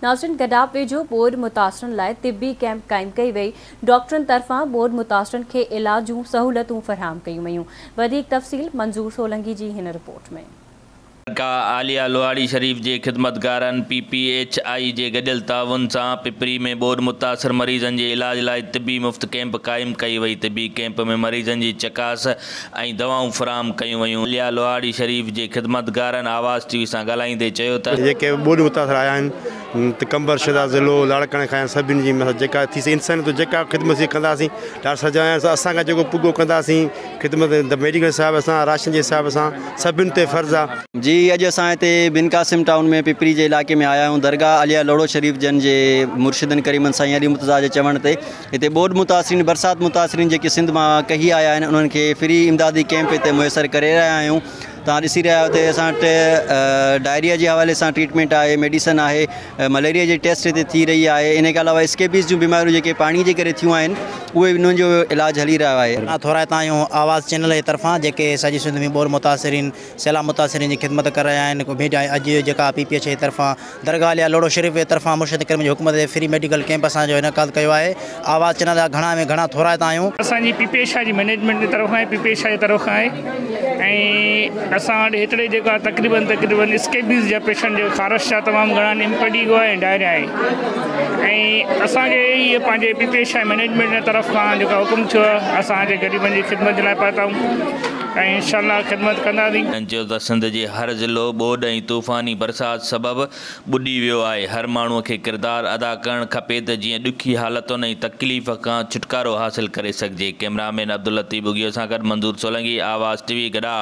नाज़रीन गडाप वेझो बोर्ड मुतासरन लाइ तिब्बी कैंप क़ाइम कई वई। डॉक्टरन तरफां बोर्ड मुतासरन खे इलाजूं सहूलतूं फराहम कयूं वयूं। वधीक तफ़सील मंजूर सोलंकी जी हिन रिपोर्ट में। दरगाह आलिया लोहाड़ी शरीफ के खिदमतगारन PPHI के गडियल ताउन से पिपरी में बोर्ड मुतासर मरीजन के इलाज लाइ तिब्बी मुफ्त कैंप कायम कई वई। तिब्बी कैंप में मरीजन की चकास और दवाऊं फराहम कयूं वयूं। आलिया लोहाड़ी शरीफ के खिदमतगारन आवाज़ TV से ॻाल्हाईंदे चयो त जेके बोर्ड मुतासर आया कंबर शदा ज़िलो लाड़काने खां सभिनी जी जेका थी इंसान तो जेका ख़िदमत कंदासीं डॉक्टर सजाया असांखे जेको पुॻो कंदासीं ख़िदमत मेडिकल हिसाब सां राशन के हिसाब सां सभिनी ते फ़र्ज़ु आहे। जी अॼु असां हिते बिन कासिम टाउन में पिपरी के इलाके में आया हूँ। दरगाह आलिया लोड़ो शरीफ जन जे मुर्शिदन करीमन साईं अली मुर्तज़ा जे चवण ते हिते बोर्ड मुतासरीन बरसात मुतासरीन जेके सिंध में कही आया आहिनि उन्हनि खे फ्री इमदादी कैंप हिते मुयसर करे रहिया आहियूं। तव्हां ॾिसी रहिया हुते असां वटि डायरिया के हवाले से ट्रीटमेंट है, मेडिसन है, मलेरिया के टेस्ट हिते थी रही है। इन अलावा स्केबीज़ जूं बीमारियूं जेके पानी के करे थियूं आहिनि उहे उन्हनि जो इलाज हली रहा है। थोरा तव्हांजो आवाज़ चैनल के तरफां जेके सॼी सिंध में बोर मुतासरीन सैलाब मुतासरीन की खिदमत कर रहा है। अॼु जेका PPHI की तरफां दरगाह आलिया लोड़ो शरीफ के तरफां मुर्शिद करीम जी हुकूमत फ्री मेडिकल कैंप असांजो इनकाद कयो आहे। आवाज़ चैनल जा घणा में घणा थोरा आहियूं। असांजी PPHI जी मैनेजमेंट की तरफ है, PPHI की तरफ है ऐं असां वटि हेतिरे जेका तकरीबन स्केबीज़ जा पेशेंट जो ख़ारश जा तमामु घणा इम्पेडिगो है, डायरिया है ऐं असांखे इहे पंहिंजे PPHI मैनेजमेंट की तरफ खां जेका हुकुम थियो आहे असांजे ग़रीबनि जी ख़िदमत जे लाइ पहुता आहियूं ऐं इंशाअल्लाह ख़िदमत कंदासीं। चयो त सिंध जे हर ज़िलो ॿोॾ ऐं तूफ़ानी बरसात सबबि ॿुॾी वियो आहे। हर माण्हूअ खे किरदारु अदा करणु खपे त जीअं ॾुखी हालतुनि ऐं तकलीफ़ खां छुटकारो हासिलु करे सघिजे। कैमरामैन अब्दुल लतीफ़ बुगियो सां गॾु मंजूर सोलंकी, आवाज़ TV गडा।